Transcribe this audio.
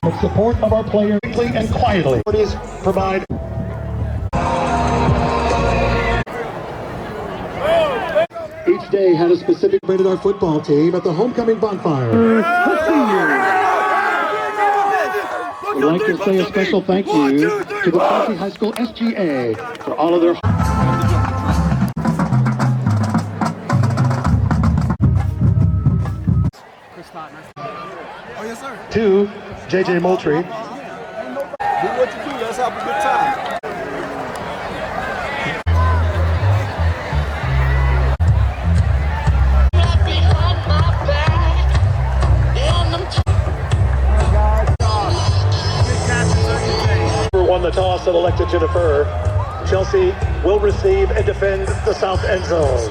With support of our players quickly and quietly. Provide. Each day had a specific rated our football team at the homecoming bonfire. We'd like to say a special thank you to the Hoover High School SGA for all of their. Oh, yes, sir. To JJ Moultrie. Do what you do. Let's have a good time. Won the toss and elected Jennifer. Chelsea will receive and defend the south end zone.